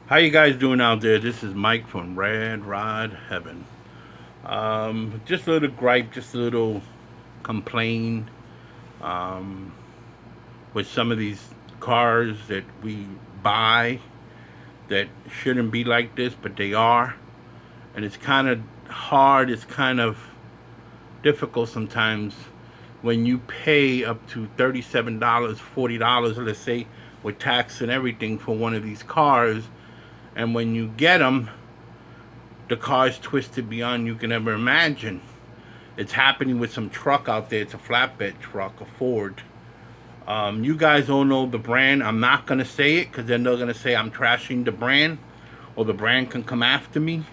How you guys doing out there? This is Mike from RAT.ROD.HEAVEN. Just a little gripe, just a little complain um, with some of these cars that we buy that shouldn't be like this, but they are. And it's kind of hard, it's kind of difficult sometimes when you pay up to $37, $40, let's say, with tax and everything for one of these cars. And when you get them, the car is twisted beyond you can ever imagine. It's happening with some truck out there. It's a flatbed truck, a Ford. You guys all know the brand. I'm not going to say it because then they're going to say I'm trashing the brand or the brand can come after me.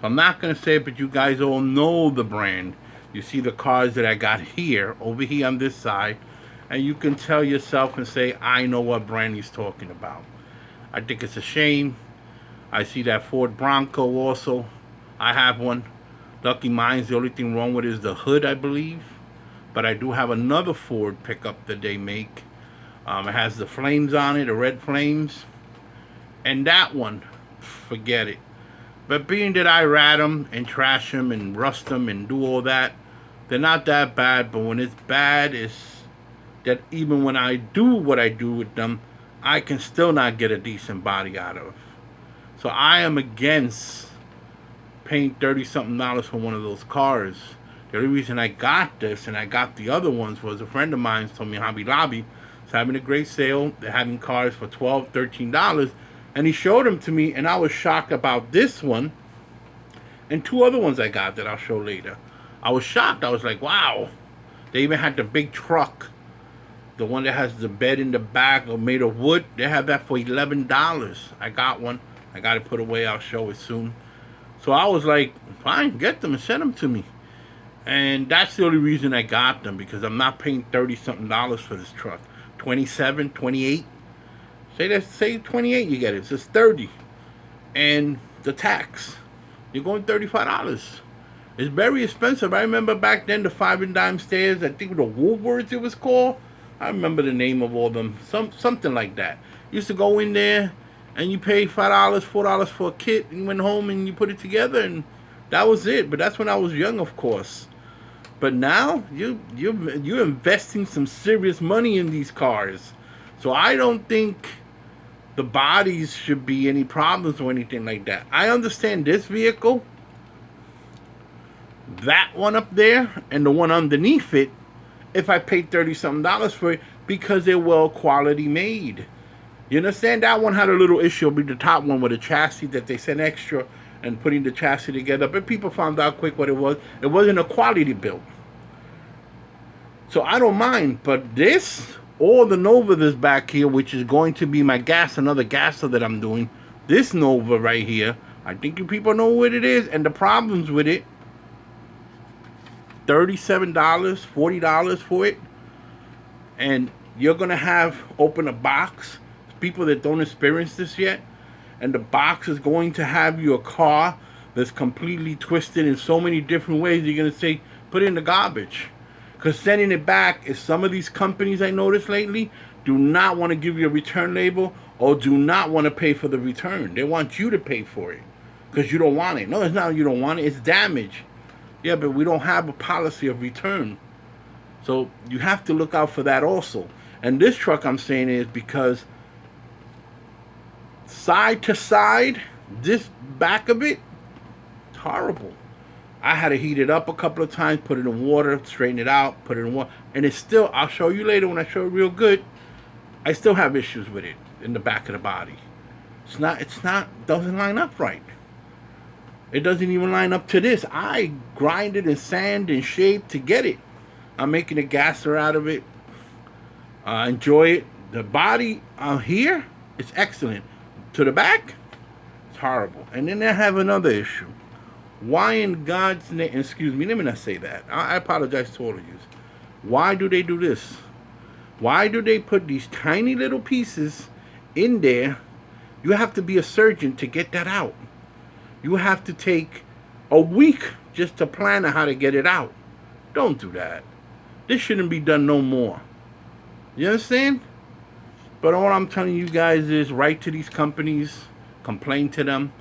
So I'm not going to say it, but you guys all know the brand. You see the cars that I got here, over here on this side, and you can tell yourself and say, I know what brand he's talking about. I think it's a shame. I see that Ford Bronco also. I have one. Lucky mine's the only thing wrong with it is the hood, I believe. But I do have another Ford pickup that they make. It has the flames on it, the red flames. And that one, forget it. But being that I rat them and trash them and rust them and do all that, they're not that bad. But when it's bad, it's that even when I do what I do with them, I can still not get a decent body out of. So I am against paying 30 something dollars for one of those cars. The only reason I got this and I got the other ones was a friend of mine told me Hobby Lobby is having a great sale. They're having cars for $12, $13. And he showed them to me and I was shocked about this one and two other ones I got that I'll show later. I was shocked. I was like, wow. They even had the big truck. The one that has the bed in the back or made of wood. They have that for $11. I got one. I got it put away. I'll show it soon. So I was like, fine, get them and send them to me. And that's the only reason I got them because I'm not paying 30 something dollars for this truck. 27, 28. Say 28 you get it. It says 30. And the tax. You're going $35. It's very expensive. I remember back then the five and dime stairs, I think the Woolworths it was called. I remember the name of all of them. Something like that. You used to go in there and you pay $5, $4 for a kit and went home and you put it together and that was it. But that's when I was young, of course. But now you're investing some serious money in these cars. So I don't think the bodies should be any problems or anything like that. I understand this vehicle, that one up there, and the one underneath it, if I paid 30 something dollars for it because they're well quality made. You understand? That one had a little issue with the top one with a chassis that they sent extra and putting the chassis together. But people found out quick what it was. It wasn't a quality build. So I don't mind. But this, or the Nova that's back here, which is going to be my another gasser that I'm doing. This Nova right here, I think you people know what it is. And the problems with it, $37, $40 for it. And you're going to have open a box. People that don't experience this yet, and the box is going to have you a car that's completely twisted in so many different ways. You're going to say, put it in the garbage. Because sending it back is some of these companies I noticed lately do not want to give you a return label or do not want to pay for the return. They want you to pay for it because you don't want it. No, it's not you don't want it. It's damage. Yeah, but we don't have a policy of return. So you have to look out for that also. And this truck I'm saying is because side to side, this back of it, it's horrible. I had to heat it up a couple of times, put it in water, straighten it out, put it in water, and it's still, I'll show you later when I show it real good, I still have issues with it in the back of the body. Doesn't line up right. It doesn't even line up to this. I grind it and sand and shape to get it. I'm making a gasser out of it. Enjoy it. The body here is excellent. To the back, it's horrible. And then I have another issue. Why in God's name, excuse me, let me not say that. I apologize to all of you. Why do they do this? Why do they put these tiny little pieces in there? You have to be a surgeon to get that out. You have to take a week just to plan on how to get it out. Don't do that. This shouldn't be done no more. You understand? But all I'm telling you guys is write to these companies Complain to them.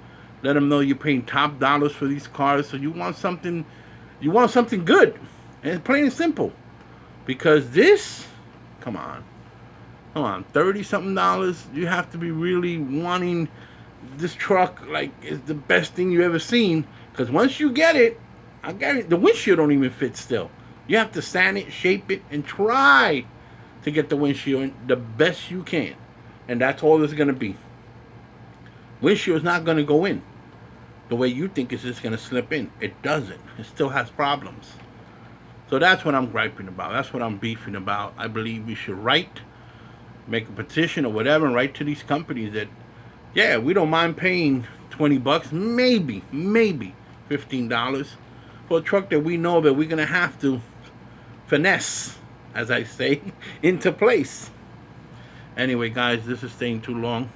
Let them know you're paying top dollars for these cars. So you want something good, and it's plain and simple. Because this, come on, 30 something dollars. You have to be really wanting this truck like is the best thing you ever seen. Because once you get it, I got it. The windshield don't even fit still. You have to sand it, shape it, and try to get the windshield the best you can. And that's all it's gonna be. Windshield's not gonna go in the way you think it's just gonna slip in. It doesn't. It still has problems. So that's what I'm griping about. That's what I'm beefing about. I believe we should make a petition or whatever, and write to these companies that, yeah, we don't mind paying $20, maybe $15 for a truck that we know that we're gonna have to finesse, as I say, into place. Anyway, guys, this is staying too long.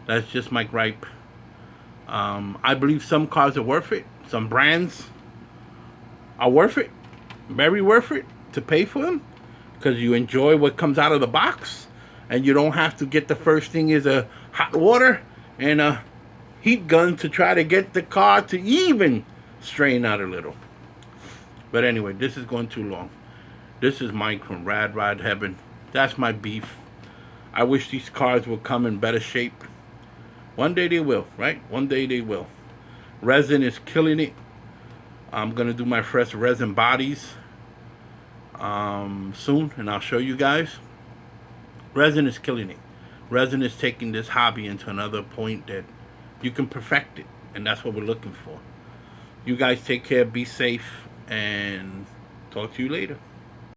That's just my gripe. I believe some cars are worth it. Some brands are worth it. Very worth it to pay for them. Because you enjoy what comes out of the box. And you don't have to get the first thing is a hot water and a heat gun to try to get the car to even strain out a little. But anyway, this is going too long. This is Mike from RAT.ROD.HEAVEN. That's my beef. I wish these cars would come in better shape. One day they will, right? One day they will. Resin is killing it. I'm going to do my first resin bodies soon, and I'll show you guys. Resin is killing it. Resin is taking this hobby into another point that you can perfect it, and that's what we're looking for. You guys take care, be safe, and talk to you later.